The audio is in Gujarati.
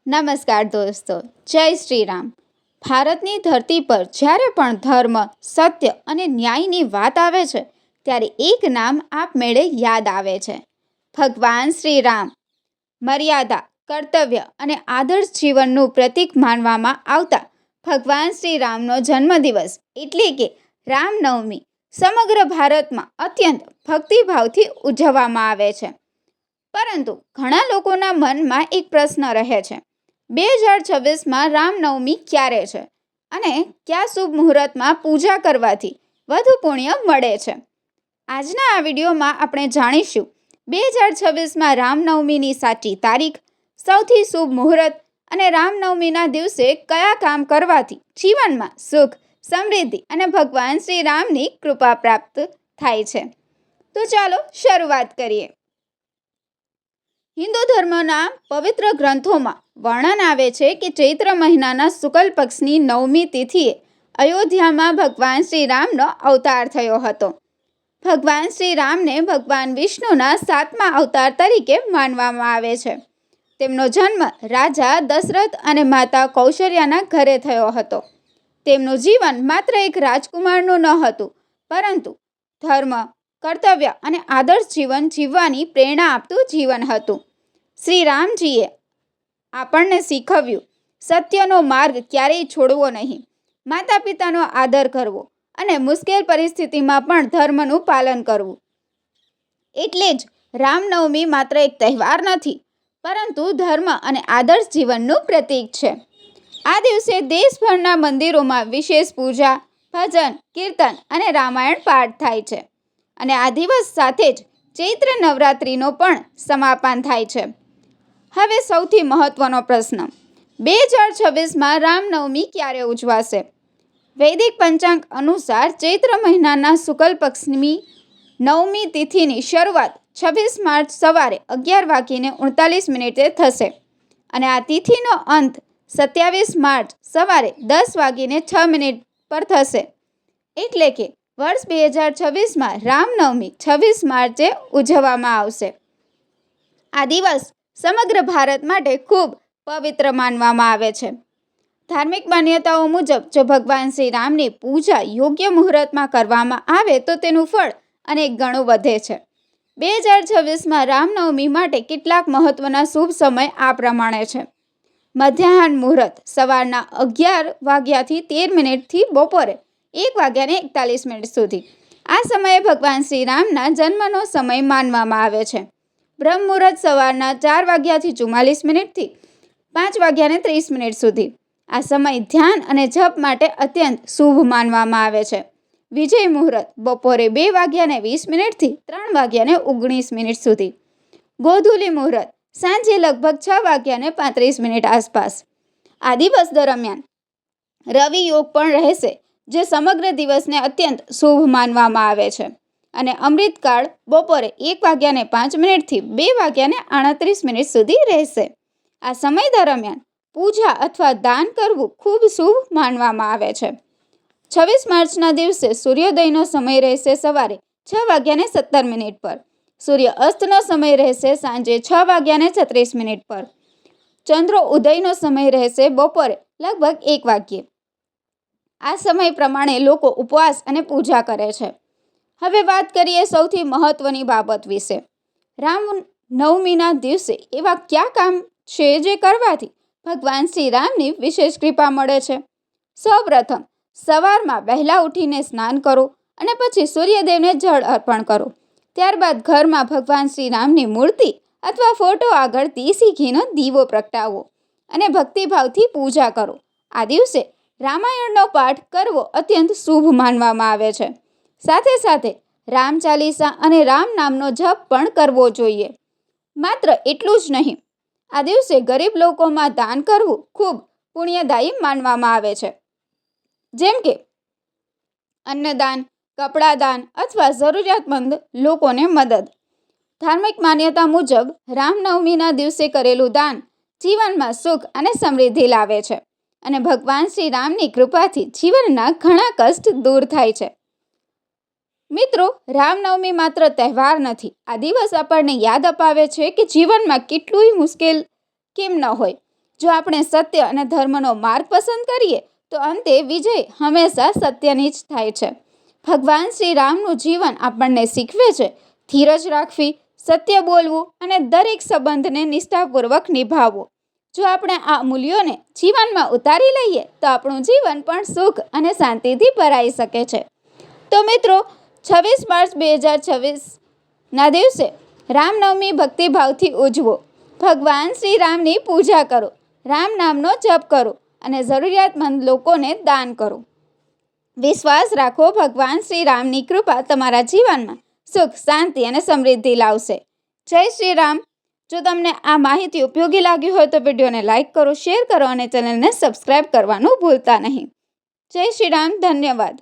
નમસ્કાર દોસ્તો, જય શ્રી રામ. ભારતની ધરતી પર જ્યારે પણ ધર્મ, સત્ય અને ન્યાયની વાત આવે છે ત્યારે એક નામ આપમેળે યાદ આવે છે, ભગવાન શ્રી રામ. મર્યાદા, કર્તવ્ય અને આદર્શ જીવનનું પ્રતીક માનવામાં આવતા ભગવાન શ્રી રામનો જન્મદિવસ એટલે કે રામનવમી સમગ્ર ભારતમાં અત્યંત ભક્તિભાવથી ઉજવવામાં આવે છે. પરંતુ ઘણા લોકોના મનમાં એક પ્રશ્ન રહે છે, 2026માં રામનવમી ક્યારે છે અને કયા શુભ મુહૂર્તમાં પૂજા કરવાથી વધુ પુણ્ય મળે છે? આજના આ વિડીયોમાં આપણે જાણીશું 2026માં રામનવમીની સાચી તારીખ, સૌથી શુભ મુહૂર્ત અને રામનવમીના દિવસે કયા કામ કરવાથી જીવનમાં સુખ, સમૃદ્ધિ અને ભગવાન શ્રી રામની કૃપા પ્રાપ્ત થાય છે. તો ચાલો શરૂઆત કરીએ. હિન્દુ ધર્મના પવિત્ર ગ્રંથોમાં વર્ણન આવે છે કે ચૈત્ર મહિનાના શુક્લ પક્ષની 9મી તિથિએ અયોધ્યામાં ભગવાન શ્રી રામનો અવતાર થયો હતો. ભગવાન શ્રી રામને ભગવાન વિષ્ણુના 7મા અવતાર તરીકે માનવામાં આવે છે. તેમનો જન્મ રાજા દશરથ અને માતા કૌશલ્યાના ઘરે થયો હતો. તેમનું જીવન માત્ર એક રાજકુમારનું ન હતું, પરંતુ ધર્મ, કર્તવ્ય અને આદર્શ જીવન જીવવાની પ્રેરણા આપતું જીવન હતું. શ્રી રામજીએ આપણને શીખવ્યું, સત્યનો માર્ગ ક્યારેય છોડવો નહીં, માતા પિતાનો આદર કરવો અને મુશ્કેલ પરિસ્થિતિમાં પણ ધર્મનું પાલન કરવું. એટલે જ રામનવમી માત્ર એક તહેવાર નથી, પરંતુ ધર્મ અને આદર્શ જીવનનું પ્રતીક છે. આ દિવસે દેશભરના મંદિરોમાં વિશેષ પૂજા, ભજન, કીર્તન અને રામાયણ પાઠ થાય છે. અને આ દિવસ સાથે જ ચૈત્ર નવરાત્રિનો પણ સમાપન થાય છે. હવે સૌથી મહત્વનો પ્રશ્ન, 2026માં રામનવમી ક્યારે ઉજવાશે? વૈદિક પંચાંગ અનુસાર ચૈત્ર મહિનાના શુક્લ પક્ષની 9મી તિથિની શરૂઆત 26 માર્ચ સવારે 11:39 થશે અને આ તિથિનો અંત 27 માર્ચ સવારે 10:06 પર થશે. એટલે કે વર્ષ 2026માં રામનવમી 26 માર્ચે ઉજવવામાં આવશે. આ દિવસ સમગ્ર ભારત માટે ખૂબ પવિત્ર માનવામાં આવે છે. ધાર્મિક માન્યતાઓ મુજબ જો ભગવાન શ્રી રામની પૂજા યોગ્ય મુહૂર્તમાં કરવામાં આવે તો તેનું ફળ અનેક ગણું વધે છે. 2026માં રામનવમી માટે કેટલાક મહત્વના શુભ સમય આ પ્રમાણે છે. મધ્યાહન મુહૂર્ત સવારના 11:13 થી બપોરે 1:41 સુધી. આ સમયે ભગવાન શ્રી રામના જન્મનો સમય માનવામાં આવે છે. બ્રહ્મ મુહૂર્ત સવારના 4:44 થી 5:30 સુધી. આ સમય ધ્યાન અને જપ માટે અત્યંત શુભ માનવામાં આવે છે. વિજય મુહૂર્ત બપોરે 2:20 થી 3:19 સુધી. ગોધૂલી મુહૂર્ત સાંજે લગભગ 6:35 આસપાસ. આ દિવસ દરમિયાન રવિ યોગ પણ રહેશે, જે સમગ્ર દિવસને અત્યંત શુભ માનવામાં આવે છે. અને અમૃતકાળ બપોરે 1:05 થી 2:38 સુધી રહેશે. આ સમય દરમિયાન પૂજા અથવા દાન કરવું ખૂબ શુભ માનવામાં આવે છે. 26 માર્ચના દિવસે સૂર્યોદયનો સમય રહેશે સવારે 6:17 પર. સૂર્ય અસ્તનો સમય રહેશે સાંજે 6:36 પર. ચંદ્ર ઉદયનો સમય રહેશે બપોરે લગભગ 1 વાગ્યે. આ સમય પ્રમાણે લોકો ઉપવાસ અને પૂજા કરે છે. હવે વાત કરીએ સૌથી મહત્વની બાબત વિશે. રામનવમીના દિવસે એવા કયા કામ છે જે કરવાથી ભગવાન શ્રી રામની વિશેષ કૃપા મળે છે? સૌપ્રથમ સવારમાં વહેલા ઉઠીને સ્નાન કરો અને પછી સૂર્યદેવને જળ અર્પણ કરો. ત્યારબાદ ઘરમાં ભગવાન શ્રી રામની મૂર્તિ અથવા ફોટો આગળ દેશી ઘીનો દીવો પ્રગટાવો અને ભક્તિભાવથી પૂજા કરો. આ દિવસે રામાયણનો પાઠ કરવો અત્યંત શુભ માનવામાં આવે છે. સાથે સાથે રામ ચાલીસા અને રામ નામનો જપ પણ કરવો જોઈએ. માત્ર એટલું જ નહીં, આ દિવસે ગરીબ લોકોમાં દાન કરવું ખૂબ પુણ્યદાયી માનવામાં આવે છે. જેમ કે અન્નદાન, કપડાદાન અથવા જરૂરિયાતમંદ લોકોને મદદ. ધાર્મિક માન્યતા મુજબ રામનવમીના દિવસે કરેલું દાન જીવનમાં સુખ અને સમૃદ્ધિ લાવે છે અને ભગવાન શ્રી રામની કૃપાથી જીવનના ઘણા કષ્ટ દૂર થાય છે. મિત્રો, રામનવમી માત્ર તહેવાર નથી. આ દિવસ આપણને યાદ અપાવે છે કે જીવનમાં કેટલુંય મુશ્કેલ કેમ ન હોય, જો આપણે સત્ય અને ધર્મનો માર્ગ પસંદ કરીએ તો અંતે વિજય હંમેશા સત્યની જ થાય છે. ભગવાન શ્રી રામનું જીવન આપણને શીખવે છે ધીરજ રાખવી, સત્ય બોલવું અને દરેક સંબંધને નિષ્ઠાપૂર્વક નિભાવવું. જો આપણે આ મૂલ્યોને જીવનમાં ઉતારી લઈએ તો આપણું જીવન પણ સુખ અને શાંતિથી ભરાઈ શકે છે. તો મિત્રો, 26 માર્ચ 2026ના દિવસે રામનવમી ભક્તિભાવથી ઉજવો. ભગવાન શ્રી રામની પૂજા કરો, રામ નામનો જપ કરો અને જરૂરિયાતમંદ લોકોને દાન કરો. વિશ્વાસ રાખો, ભગવાન શ્રી રામની કૃપા તમારા જીવનમાં સુખ, શાંતિ અને સમૃદ્ધિ લાવશે. જય શ્રી રામ. જો તમને આ માહિતી ઉપયોગી લાગી હોય તો વિડીયોને લાઇક કરો, શેર કરો અને ચેનલને સબસ્ક્રાઇબ કરવાનું ભૂલતા નહીં. જય શ્રી રામ. ધન્યવાદ.